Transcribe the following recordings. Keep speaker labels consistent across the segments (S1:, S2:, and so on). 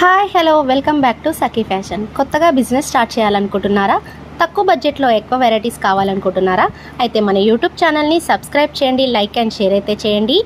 S1: Hi hello welcome back to Sakhi fashion. కొత్తగా business start చేయాలనుకుంటున్నారా? తక్కువ బడ్జెట్లో ఎక్కువ వెరైటీస్ కావాలనుకుంటున్నారా? అయితే మన యూట్యూబ్ ఛానల్ని సబ్స్క్రైబ్ చేయండి, లైక్ అండ్ షేర్ అయితే చేయండి.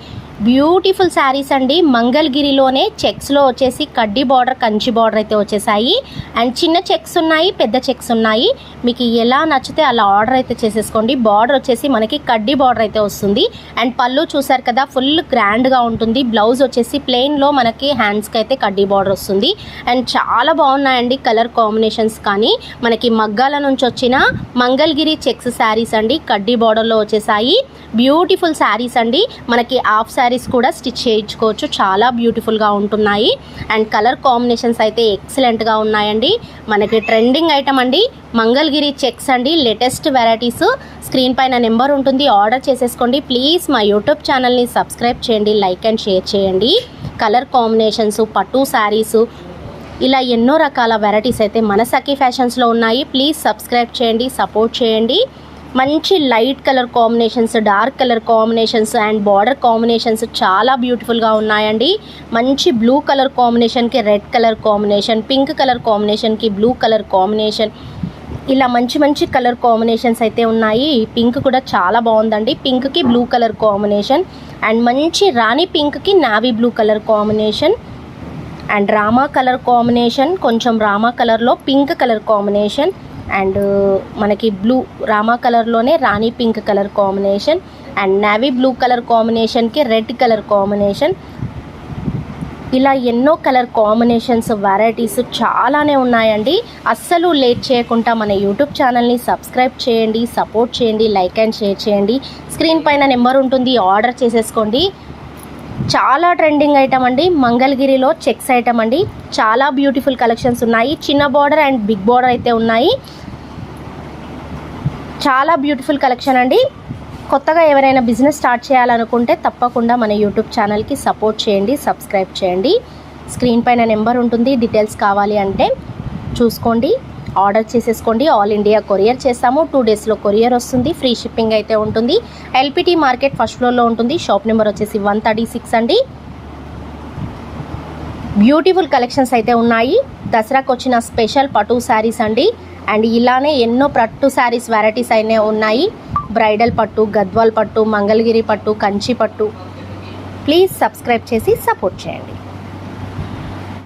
S1: బ్యూటిఫుల్ శారీస్ అండి. మంగళగిరిలోనే చెక్స్లో వచ్చేసి కడ్డీ బార్డర్, కంచి బార్డర్ అయితే వచ్చేసాయి. అండ్ చిన్న చెక్స్ ఉన్నాయి, పెద్ద చెక్స్ ఉన్నాయి. మీకు ఎలా నచ్చితే అలా ఆర్డర్ అయితే చేసేసుకోండి. బార్డర్ వచ్చేసి మనకి కడ్డీ బార్డర్ అయితే వస్తుంది. అండ్ పళ్ళు చూసారు కదా, ఫుల్ గ్రాండ్గా ఉంటుంది. బ్లౌజ్ వచ్చేసి ప్లెయిన్లో మనకి హ్యాండ్స్కి అయితే కడ్డీ బార్డర్ వస్తుంది. అండ్ చాలా బాగున్నాయండి కలర్ కాంబినేషన్స్. కానీ మనకి మగ్గాల నుంచి వచ్చిన మంగళగిరి చెక్స్ శారీస్ అండి. కడ్డీ బార్డర్లో వచ్చేసాయి. బ్యూటిఫుల్ శారీస్ అండి. మనకి హాఫ్ శారీస్ కూడా స్టిచ్ చేయించుకోవచ్చు. చాలా బ్యూటిఫుల్గా ఉంటున్నాయి. అండ్ కలర్ కాంబినేషన్స్ అయితే ఎక్సలెంట్గా ఉన్నాయండి. మనకి ట్రెండింగ్ ఐటమ్ అండి మంగళగిరి చెక్స్ అండి. Latest varieties. స్క్రీన్ పైన నెంబర్ ఉంటుంది, ఆర్డర్ చేసేసుకోండి. ప్లీజ్ మా యూట్యూబ్ ఛానల్ని సబ్స్క్రైబ్ చేయండి, లైక్ అండ్ షేర్ చేయండి. కలర్ కాంబినేషన్స్, పట్టు శారీసు, ఇలా ఎన్నో రకాల వెరైటీస్ అయితే మన సఖీ ఫ్యాషన్స్లో ఉన్నాయి. ప్లీజ్ సబ్స్క్రైబ్ చేయండి, సపోర్ట్ చేయండి. మంచి light colour combinations, dark colour combinations and border combinations చాలా బ్యూటిఫుల్గా ఉన్నాయండి. మంచి బ్లూ కలర్ కాంబినేషన్కి red colour combination, pink colour కాంబినేషన్కి బ్లూ కలర్ కాంబినేషన్, ఇలా మంచి మంచి కలర్ కాంబినేషన్స్ అయితే ఉన్నాయి. పింక్ కూడా చాలా బాగుందండి. పింక్కి బ్లూ కలర్ కాంబినేషన్ అండ్ మంచి రాణి పింక్కి navy blue colour combination and రామా కలర్ కాంబినేషన్, కొంచెం రామా కలర్లో పింక్ కలర్ కాంబినేషన్ అండ్ మనకి బ్లూ రామా కలర్లోనే రాణి pink colour combination and navy blue colour కాంబినేషన్కి రెడ్ కలర్ కాంబినేషన్, ఇలా ఎన్నో కలర్ కాంబినేషన్స్ వెరైటీస్ చాలానే ఉన్నాయండి. అస్సలు లేట్ చేయకుండా మన యూట్యూబ్ ఛానల్ని సబ్స్క్రైబ్ చేయండి, సపోర్ట్ చేయండి, లైక్ అండ్ షేర్ చేయండి. స్క్రీన్ పైన నెంబర్ ఉంటుంది, ఆర్డర్ చేసేసుకోండి. చాలా ట్రెండింగ్ ఐటమ్ అండి. మంగళగిరిలో చెక్స్ ఐటమ్ అండి. చాలా బ్యూటిఫుల్ కలెక్షన్స్ ఉన్నాయి. చిన్న బార్డర్ అండ్ బిగ్ బార్డర్ అయితే ఉన్నాయి. చాలా బ్యూటిఫుల్ కలెక్షన్ అండి. కొత్తగా ఎవరైనా బిజినెస్ స్టార్ట్ చేయాలనుకుంటే తప్పకుండా మన యూట్యూబ్ ఛానల్కి సపోర్ట్ చేయండి, సబ్స్క్రైబ్ చేయండి. స్క్రీన్ పైన నెంబర్ ఉంటుంది. డీటెయిల్స్ కావాలి అంటే చూసుకోండి, ఆర్డర్ చేసేసుకోండి. ఆల్ ఇండియా కొరియర్ చేస్తాము. 2 డేస్లో కొరియర్ వస్తుంది. ఫ్రీ షిప్పింగ్ అయితే ఉంటుంది. ఎల్పిటి మార్కెట్ ఫస్ట్ ఫ్లోర్లో ఉంటుంది. షాప్ నెంబర్ వచ్చేసి 136 అండి. బ్యూటిఫుల్ కలెక్షన్స్ అయితే ఉన్నాయి. దసరాకు వచ్చిన స్పెషల్ పట్టు శారీస్ అండి. అండ్ ఇలానే ఎన్నో పట్టు శారీస్ వెరైటీస్ అయినా ఉన్నాయి. బ్రైడల్ పట్టు, గద్వాల్ పట్టు, మంగళగిరి పట్టు, కంచి పట్టు. ప్లీజ్ సబ్స్క్రైబ్ చేసి సపోర్ట్ చేయండి.